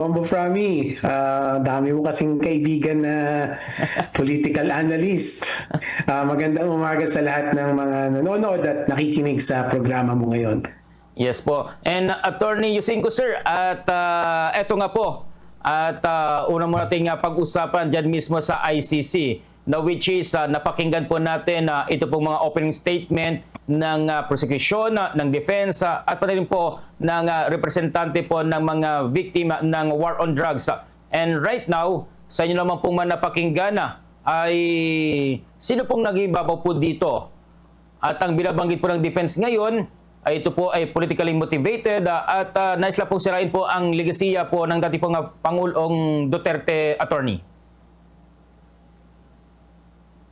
Combo Frami, dami mo kasing kaibigan na political analyst. Magandang umaga sa lahat ng mga nanonood at nakikinig sa programa mo ngayon. Yes po. And Attorney Yusinko sir, at eto nga po, at una mo nating pag-usapan dyan mismo sa ICC, na which is napakinggan po natin ito pong mga opening statement ng prosecution, ng defense, at pati rin po ng representante po ng mga biktima ng war on drugs. And right now, sa inyo naman pong napakinggan ay sino pong nag-ibabaw po dito? At ang binabanggit po ng defense ngayon, ay ito po ay politically motivated at nais lang pong sirain po ang legasiya po ng dati pong Pangulong Duterte, Attorney.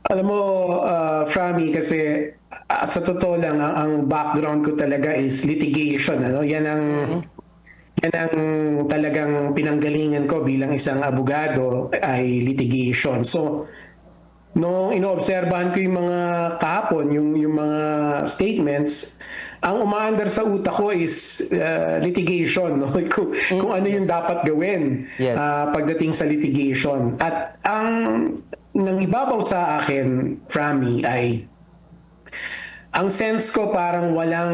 Alam mo, Frami, kasi sa totoo lang, ang background ko talaga is litigation. Ano? Yan ang talagang pinanggalingan ko bilang isang abogado ay litigation. So, nung inoobserbahan ko yung mga kahapon, yung mga statements, ang umaandar sa utak ko is litigation, no? Kung ano yung dapat gawin pagdating sa litigation. At ang nang ibabaw sa akin, Frami, ay ang sense ko parang walang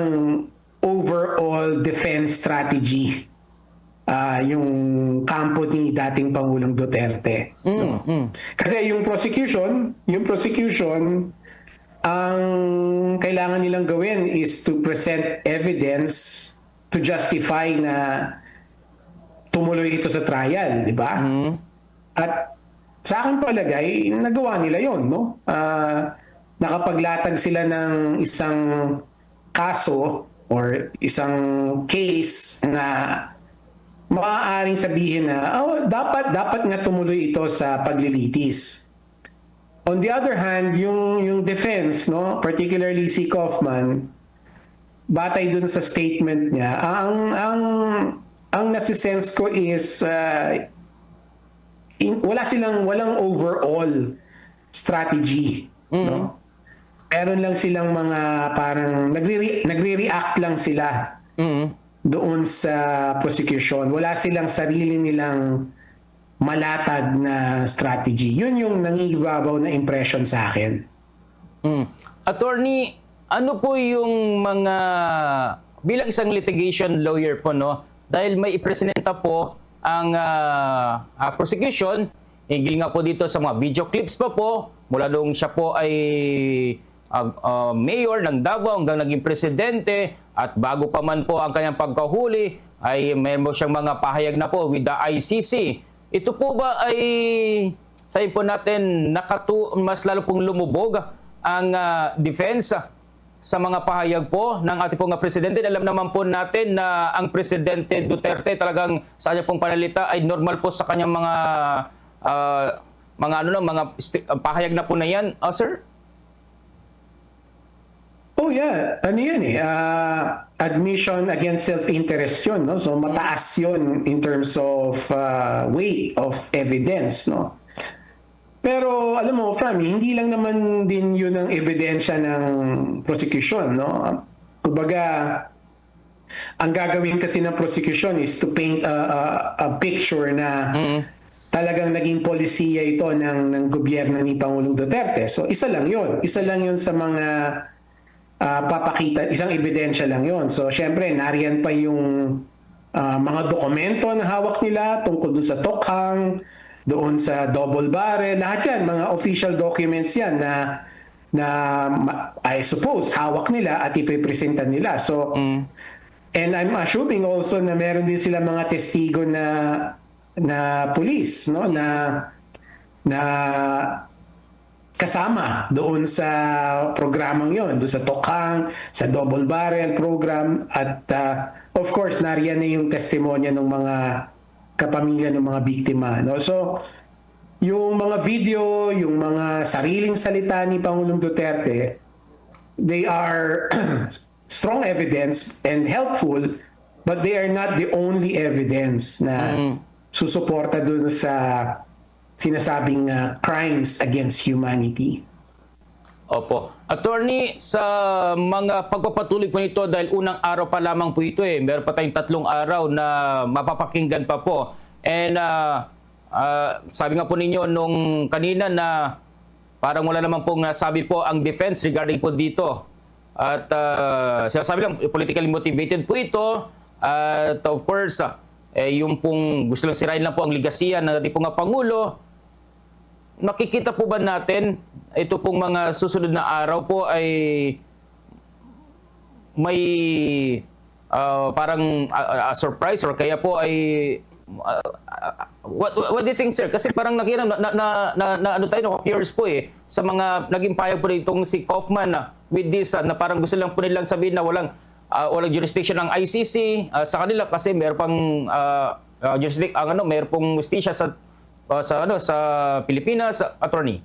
overall defense strategy yung kampo ni dating Pangulong Duterte. No? Kasi yung prosecution, ang kailangan nilang gawin is to present evidence to justify na tumuloy ito sa trial, di ba? At sa akin palagay, nagawa nila yon, no? Nakapaglatag sila ng isang kaso or isang case na maaaring sabihin na dapat nga tumuloy ito sa paglilitis. On the other hand, yung defense, no, particularly si Kaufman, batay dun sa statement niya, ang nasisense ko is walang overall strategy, no? Meron lang silang mga parang nagre-react lang sila doon sa prosecution. Wala silang sarili nilang malatag na strategy. Yun yung nangibabaw na impression sa akin. Attorney, ano po yung mga bilang isang litigation lawyer po, no? Dahil may ipresenta po ang prosecution, hingil nga po dito sa mga video clips pa po, mula nung siya po ay mayor ng Davao hanggang naging presidente, at bago pa man po ang kanyang pagkahuli, ay mayroon siyang mga pahayag na po with the ICC. Ito po ba ay, sabi po natin, mas lalo pong lumubog ang defense sa mga pahayag po ng ating pong presidente? Alam naman po natin na ang presidente Duterte talagang sa kanya pong panalita ay normal po sa kanyang mga pahayag na po na yan, sir? Oh yeah, ano yan admission against self-interest yun, no? So mataas yun in terms of weight of evidence, no? Pero alam mo, Frami, hindi lang naman din yun ang ebidensya ng prosecution, no? Kumbaga, ang gagawin kasi ng prosecution is to paint a picture na talagang naging polisiya ito ng gobyerno ni Pangulong Duterte. So isa lang yun sa mga papakita, isang ebidensya lang yun. So syempre, nariyan pa yung mga dokumento na hawak nila tungkol doon sa Tokhang, doon sa double barrel, lahat yan, mga official documents yan na I suppose hawak nila at ipipresentan nila. So, and I'm assuming also na meron din sila mga testigo na police, no, na kasama doon sa programang yon, doon sa Tokhang, sa double barrel program, at of course nariyan na yung testimonya ng mga kapamilya ng mga biktima, no? So yung mga video, yung mga sariling salita ni Pangulong Duterte, they are strong evidence and helpful, but they are not the only evidence na susuporta dun sa sinasabing crimes against humanity. Opo. Attorney, sa mga pagpapatuloy po nito, dahil unang araw pa lamang po ito meron pa tayong 3 araw na mapapakinggan pa po. And sabi nga po ninyo nung kanina na parang wala naman pong nasabi po ang defense regarding po dito. At sinasabi lang, politically motivated po ito. At of course, yung pong gusto lang sirain lang po ang ligasiya ng ating pong Pangulo. Makikita po ba natin ito pong mga susunod na araw po ay may parang surprise or kaya po ay what do you think, sir? Kasi parang nakiram na ano tayo, curious po sa mga naging payag po itong si Kaufman with this na parang gusto lang po nilang sabihin na walang jurisdiction ng ICC sa kanila kasi mayroon pang jurisdiction ang meron pong justisya sa Pilipinas, attorney.